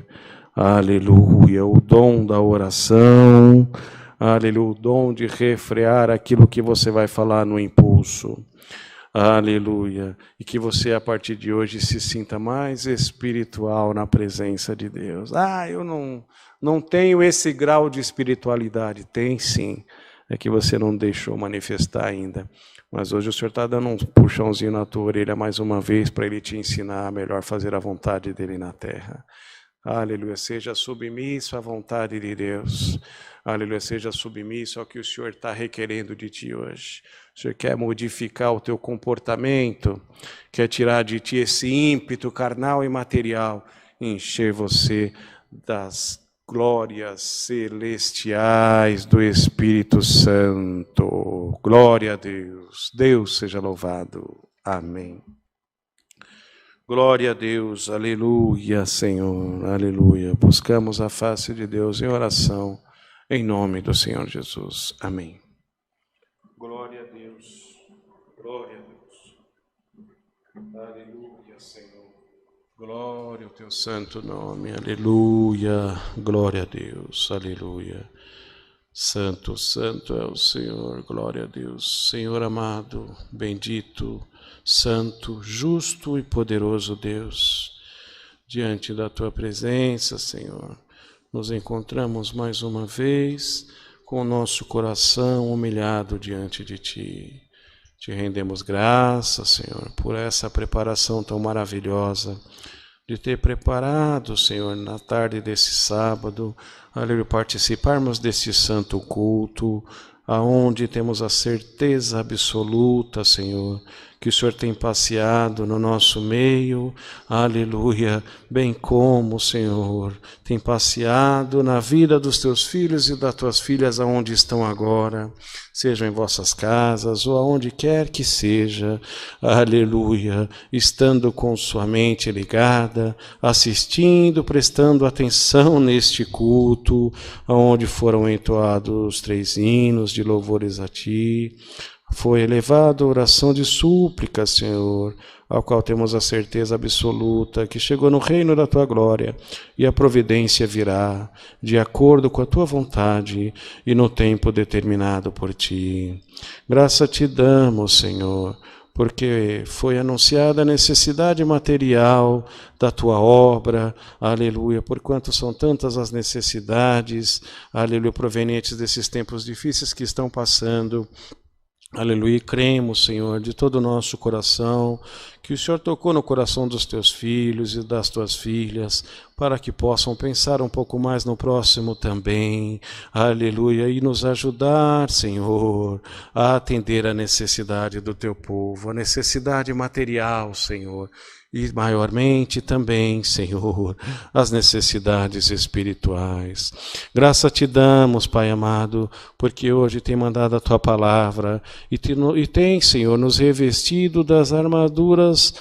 aleluia, o dom da oração, aleluia, o dom de refrear aquilo que você vai falar no impulso, aleluia, e que você a partir de hoje se sinta mais espiritual na presença de Deus. Eu não tenho esse grau de espiritualidade. Tem sim, é que você não deixou manifestar ainda. Mas hoje o Senhor está dando um puxãozinho na tua orelha mais uma vez para Ele te ensinar a melhor fazer a vontade dEle na terra. Aleluia, seja submisso à vontade de Deus. Aleluia, seja submisso ao que o Senhor está requerendo de ti hoje. O Senhor quer modificar o teu comportamento, quer tirar de ti esse ímpeto carnal e material, encher você das glórias celestiais do Espírito Santo. Glória a Deus. Deus seja louvado. Amém. Glória a Deus. Aleluia, Senhor. Aleluia. Buscamos a face de Deus em oração, em nome do Senhor Jesus. Amém. Glória a Deus. Glória a Deus. Aleluia, Senhor. Glória ao teu santo nome, aleluia, glória a Deus, aleluia. Santo, santo é o Senhor, glória a Deus. Senhor amado, bendito, santo, justo e poderoso Deus, diante da tua presença, Senhor, nos encontramos mais uma vez com o nosso coração humilhado diante de ti. Te rendemos graças, Senhor, por essa preparação tão maravilhosa, de ter preparado, Senhor, na tarde desse sábado, aleluia, participarmos desse santo culto, aonde temos a certeza absoluta, Senhor, que o Senhor tem passeado no nosso meio, aleluia, bem como, Senhor, tem passeado na vida dos teus filhos e das tuas filhas aonde estão agora, sejam em vossas casas ou aonde quer que seja, aleluia, estando com sua mente ligada, assistindo, prestando atenção neste culto, aonde foram entoados 3 hinos de louvores a ti. Foi elevada a oração de súplica, Senhor, ao qual temos a certeza absoluta que chegou no reino da tua glória e a providência virá de acordo com a tua vontade e no tempo determinado por ti. Graça te damos, Senhor, porque foi anunciada a necessidade material da tua obra, aleluia, porquanto são tantas as necessidades, aleluia, provenientes desses tempos difíceis que estão passando. Aleluia, e cremos, Senhor, de todo o nosso coração, que o Senhor tocou no coração dos teus filhos e das tuas filhas, para que possam pensar um pouco mais no próximo também, aleluia, e nos ajudar, Senhor, a atender a necessidade do teu povo, a necessidade material, Senhor, e maiormente também, Senhor, as necessidades espirituais. Graça te damos, Pai amado, porque hoje tem mandado a tua palavra e tem, Senhor, nos revestido das armaduras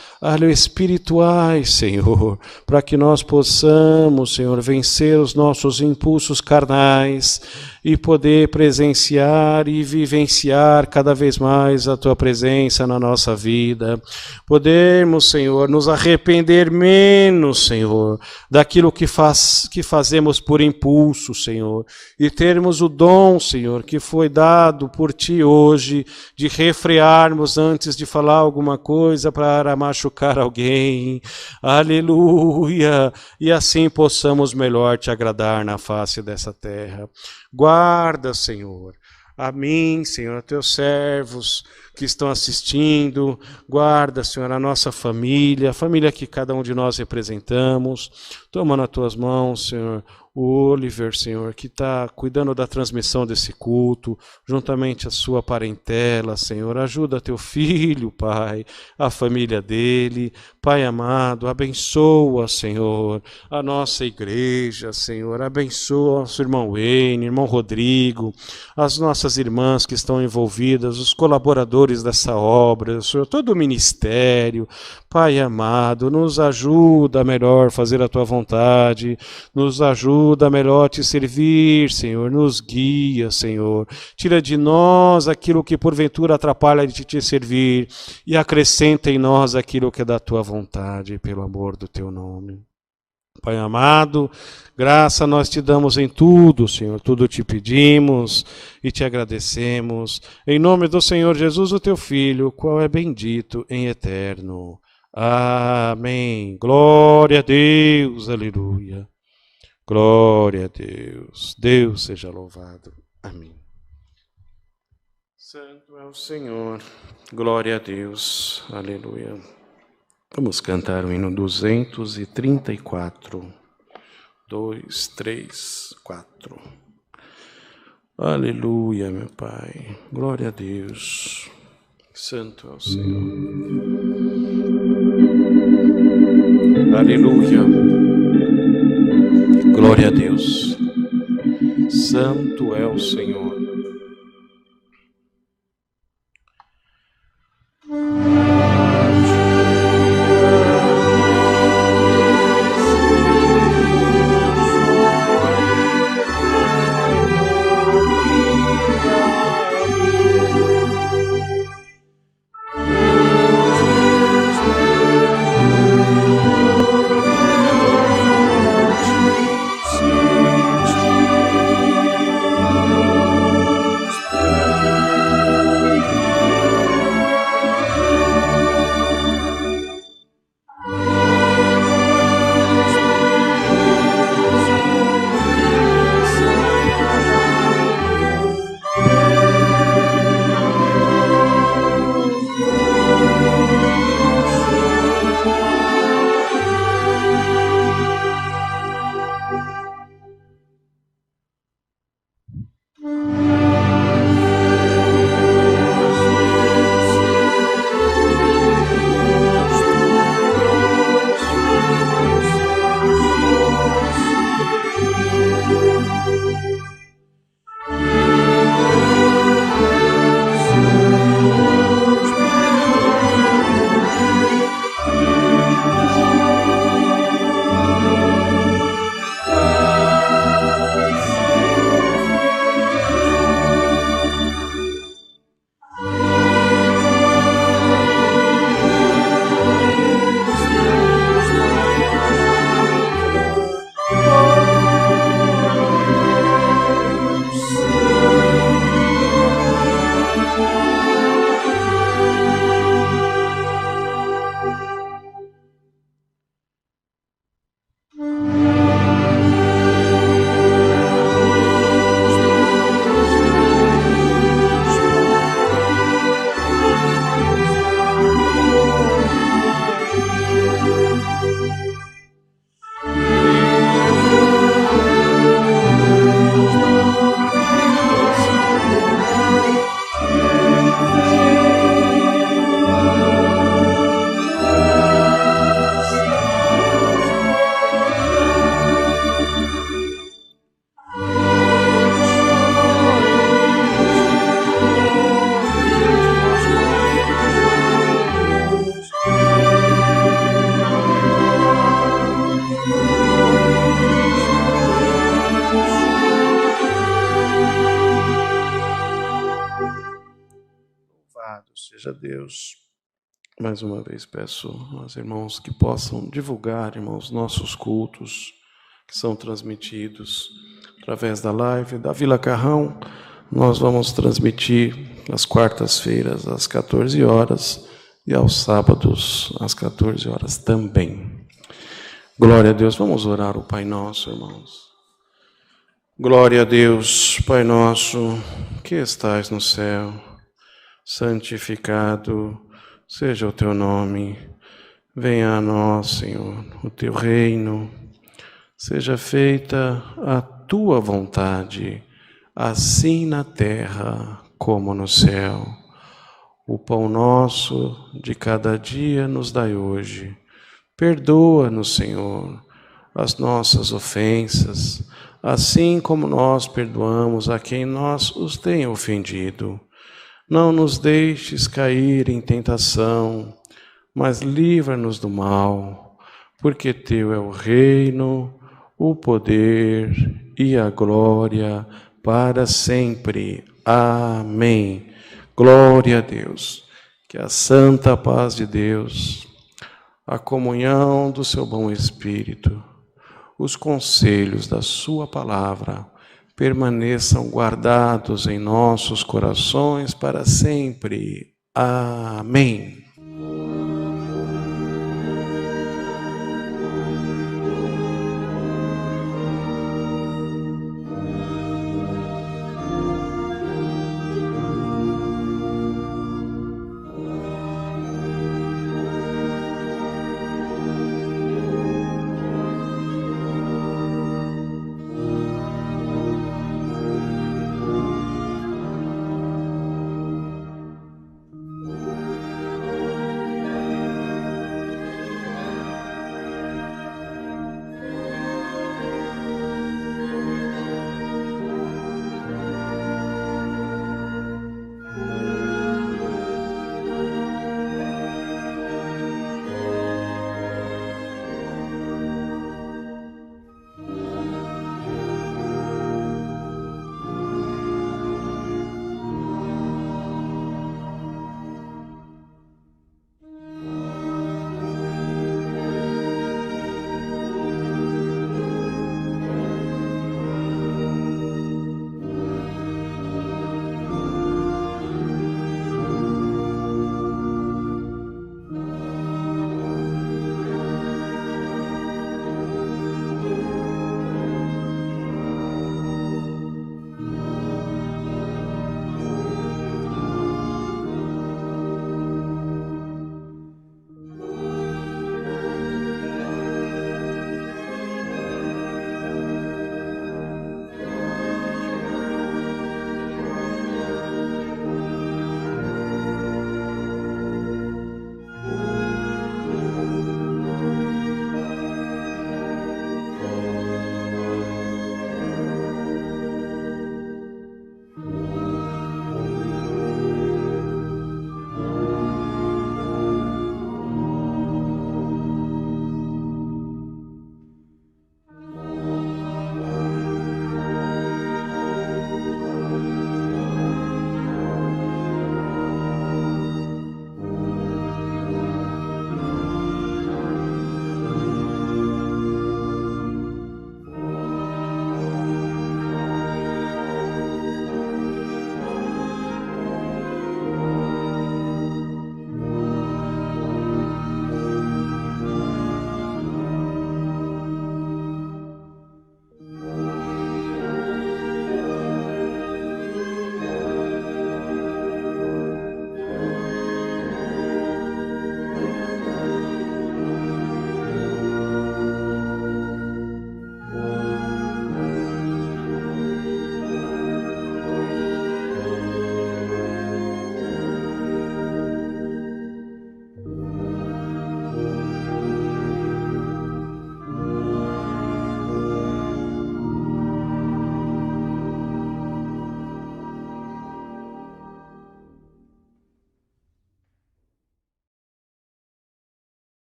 espirituais, Senhor, para que nós possamos, Senhor, vencer os nossos impulsos carnais e poder presenciar e vivenciar cada vez mais a tua presença na nossa vida. Podermos, Senhor, nos arrepender menos, Senhor, daquilo que fazemos por impulso, Senhor, e termos o dom, Senhor, que foi dado por ti hoje, de refrearmos antes de falar alguma coisa para machucar alguém. Aleluia! E assim possamos melhor te agradar na face dessa terra. Guarda, Senhor, a mim, Senhor, a teus servos que estão assistindo, guarda, Senhor, a nossa família, a família que cada um de nós representamos. Toma nas tuas mãos, Senhor, o Oliver, Senhor, que está cuidando da transmissão desse culto, juntamente a sua parentela, Senhor. Ajuda teu filho, Pai, a família dele. Pai amado, abençoa, Senhor, a nossa igreja, Senhor. Abençoa nosso irmão Wayne, irmão Rodrigo, as nossas irmãs que estão envolvidas, os colaboradores dessa obra, Senhor, todo o ministério. Pai amado, nos ajuda a melhor fazer a tua vontade, nos ajuda a melhor te servir, Senhor, nos guia, Senhor. Tira de nós aquilo que porventura atrapalha de te servir e acrescenta em nós aquilo que é da tua vontade, pelo amor do teu nome. Pai amado, graça nós te damos em tudo, Senhor, tudo te pedimos e te agradecemos. Em nome do Senhor Jesus, o teu Filho, qual é bendito em eterno. Amém. Glória a Deus, aleluia. Glória a Deus. Deus seja louvado. Amém. Santo é o Senhor. Glória a Deus. Aleluia. Vamos cantar o hino 234. 2, 3, 4. Aleluia, meu Pai. Glória a Deus. Santo é o Senhor. Aleluia. Glória a Deus. Santo é o Senhor. Seja Deus. Mais uma vez peço aos irmãos que possam divulgar, irmãos, nossos cultos que são transmitidos através da live da Vila Carrão. Nós vamos transmitir às quartas-feiras às 14 horas e aos sábados às 14 horas também. Glória a Deus. Vamos orar o Pai Nosso, irmãos. Glória a Deus, Pai Nosso, que estais no céu, santificado seja o teu nome. Venha a nós, Senhor, o teu reino. Seja feita a tua vontade, assim na terra como no céu. O pão nosso de cada dia nos dai hoje. Perdoa-nos, Senhor, as nossas ofensas, assim como nós perdoamos a quem os tem ofendido. Não nos deixes cair em tentação, mas livra-nos do mal, porque teu é o reino, o poder e a glória para sempre. Amém. Glória a Deus. Que a santa paz de Deus, a comunhão do seu bom Espírito, os conselhos da sua palavra permaneçam guardados em nossos corações para sempre. Amém.